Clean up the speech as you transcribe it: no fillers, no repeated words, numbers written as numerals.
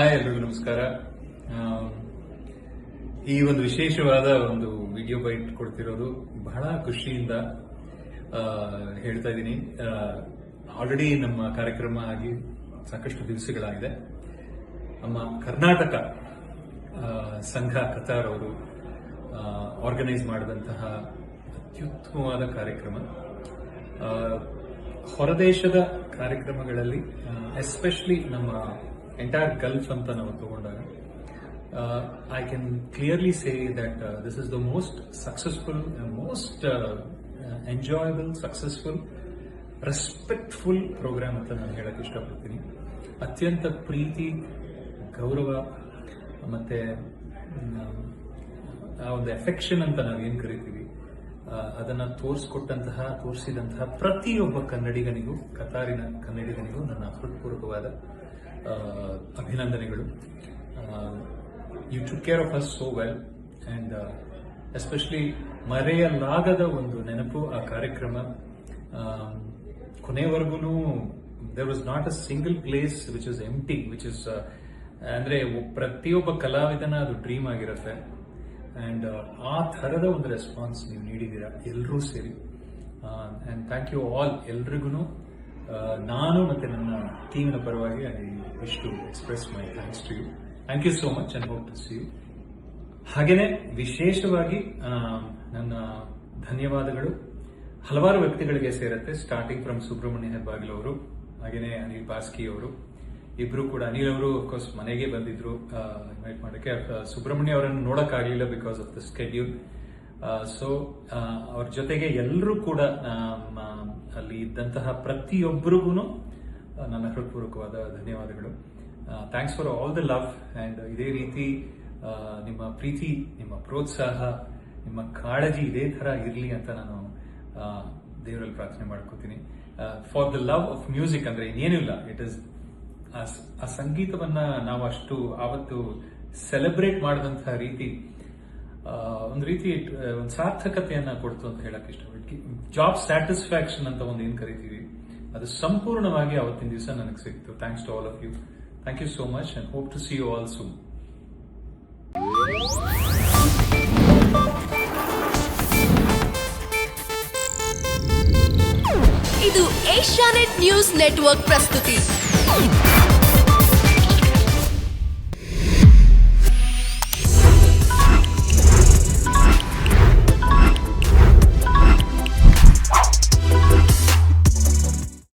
Hi ಎಲ್ರಿಗೂ ನಮಸ್ಕಾರ. ಈ ಒಂದು ವಿಶೇಷವಾದ ಒಂದು ವಿಡಿಯೋ ಬೈಟ್ ಕೊಡ್ತಿರೋದು ಬಹಳ ಖುಷಿಯಿಂದ ಹೇಳ್ತಾ ಇದ್ದೀನಿ. ಆಲ್ರೆಡಿ ನಮ್ಮ ಕಾರ್ಯಕ್ರಮ ಆಗಿ ಸಾಕಷ್ಟು ದಿವಸಗಳಾಗಿದೆ. ನಮ್ಮ ಕರ್ನಾಟಕ ಸಂಘ ಕತಾರ್ ಅವರು ಆರ್ಗನೈಸ್ ಮಾಡಿದಂತಹ ಅತ್ಯುತ್ತಮವಾದ ಕಾರ್ಯಕ್ರಮ. ಹೊರದೇಶದ ಕಾರ್ಯಕ್ರಮಗಳಲ್ಲಿ ಎಸ್ಪೆಷಲಿ ನಮ್ಮ ಎಂಟೈರ್ ಗಲ್ಫ್ ಅಂತ ನಾವು ತಗೊಂಡಾಗ I can clearly say that this is the most successful and most enjoyable, successful, respectful program ಅಂತ ನಾನು ಹೇಳಕ್ಕೆ ಇಷ್ಟಪಡ್ತೀನಿ. ಅತ್ಯಂತ ಪ್ರೀತಿ, ಗೌರವ ಮತ್ತೆ ಆ ಒಂದು ಎಫೆಕ್ಷನ್ ಅಂತ ನಾವು ಏನ್ ಕರಿತೀವಿ ಅದನ್ನ ತೋರಿಸಿದಂತಹ ಪ್ರತಿಯೊಬ್ಬ ಕನ್ನಡಿಗನಿಗೂ, ಕತಾರಿನ ಕನ್ನಡಿಗನಿಗೂ ನನ್ನ ಹೃತ್ಪೂರ್ವಕವಾದ ಅಭಿನಂದನೆಗಳು. You took care of us so well, and especially ಮರೆಯಲಾಗದ ಒಂದು ನೆನಪು ಆ ಕಾರ್ಯಕ್ರಮ. ಕೊನೆವರೆಗೂ there was not a single place which is empty, which is ಅಂದ್ರೆ ಪ್ರತಿಯೊಬ್ಬ ಕಲಾವಿದನ ಅದು ಡ್ರೀಮ್ ಆಗಿರುತ್ತೆ. ಅಂಡ್ ಆ ಥರದ ಒಂದು ರೆಸ್ಪಾನ್ಸ್ ನೀವು ನೀಡಿದ್ದೀರಾ ಎಲ್ಲರೂ ಸೇರಿ. And thank you all. ಎಲ್ರಿಗೂ ನಾನು ಮತ್ತೆ ನನ್ನ ಟೀಮಿನ ಪರವಾಗಿ I wish to express my thanks to you. Thank you so much and hope to see you. ಹಾಗೇನೆ ವಿಶೇಷವಾಗಿ ನನ್ನ ಧನ್ಯವಾದಗಳು ಹಲವಾರು ವ್ಯಕ್ತಿಗಳಿಗೆ ಸೇರುತ್ತೆ. ಸ್ಟಾರ್ಟಿಂಗ್ ಫ್ರಮ್ ಸುಬ್ರಹ್ಮಣ್ಯ ಹೆಬ್ಬಾಗಿಲು ಅವರು, ಹಾಗೇನೆ ಅನಿಲ್ ಬಾಸ್ಕಿ ಅವರು, ಇಬ್ರು ಕೂಡ. ಅನಿಲ್ ಅವರು ಅಫ್ಕೋರ್ಸ್ ಮನೆಗೆ ಬಂದಿದ್ರು ಇನ್ವೈಟ್ ಮಾಡಕ್ಕೆ. ಸುಬ್ರಹ್ಮಣ್ಯ ಅವರನ್ನು ನೋಡಕ್ಕಾಗಲಿಲ್ಲ because of the schedule. So ಅವ್ರ ಜೊತೆಗೆ ಎಲ್ಲರೂ ಕೂಡ ಅಲ್ಲಿ ಇದ್ದಂತಹ ಪ್ರತಿಯೊಬ್ಬರಿಗೂ ನನ್ನ ಹೃತ್ಪೂರ್ವಕವಾದ ಧನ್ಯವಾದಗಳು. Thanks for all the love. And ಇದೇ ರೀತಿ ನಿಮ್ಮ ಪ್ರೀತಿ, ನಿಮ್ಮ ಪ್ರೋತ್ಸಾಹ, ನಿಮ್ಮ ಕಾಳಜಿ ಇದೇ ತರ ಇರಲಿ ಅಂತ ನಾನು ದೇವರಲ್ಲಿ ಪ್ರಾರ್ಥನೆ ಮಾಡ್ಕೋತೀನಿ. For the love of music ಅಂದ್ರೆ ಇನ್ನೇನಿಲ್ಲ, ಇಟ್ ಇಸ್ ಆ ಸಂಗೀತವನ್ನ ನಾವು ಅಷ್ಟು ಆವತ್ತು ಸೆಲೆಬ್ರೇಟ್ ಮಾಡಿದಂತಹ ರೀತಿ ಒಂದು ರೀತಿ ಒಂದು ಸಾರ್ಥಕತೆಯನ್ನ ಕೊಡ್ತು ಅಂತ ಹೇಳಕ್ ಇಷ್ಟಪಡ್ತೀನಿ. ಜಾಬ್ ಸ್ಯಾಟಿಸ್ಫ್ಯಾಕ್ಷನ್ ಅಂತ ಒಂದು ಏನ್ ಕರಿತೀವಿ, ಅದು ಸಂಪೂರ್ಣವಾಗಿ ಅವತ್ತಿನ ದಿವಸ ನನಗೆ ಸಿಕ್ತು. Thanks to all of you. Thank you so much and hope to see you all soon. ಇದು ಏಷ್ಯಾನೆಟ್ ನ್ಯೂಸ್ ನೆಟ್ವರ್ಕ್ ಪ್ರಸ್ತುತಿ.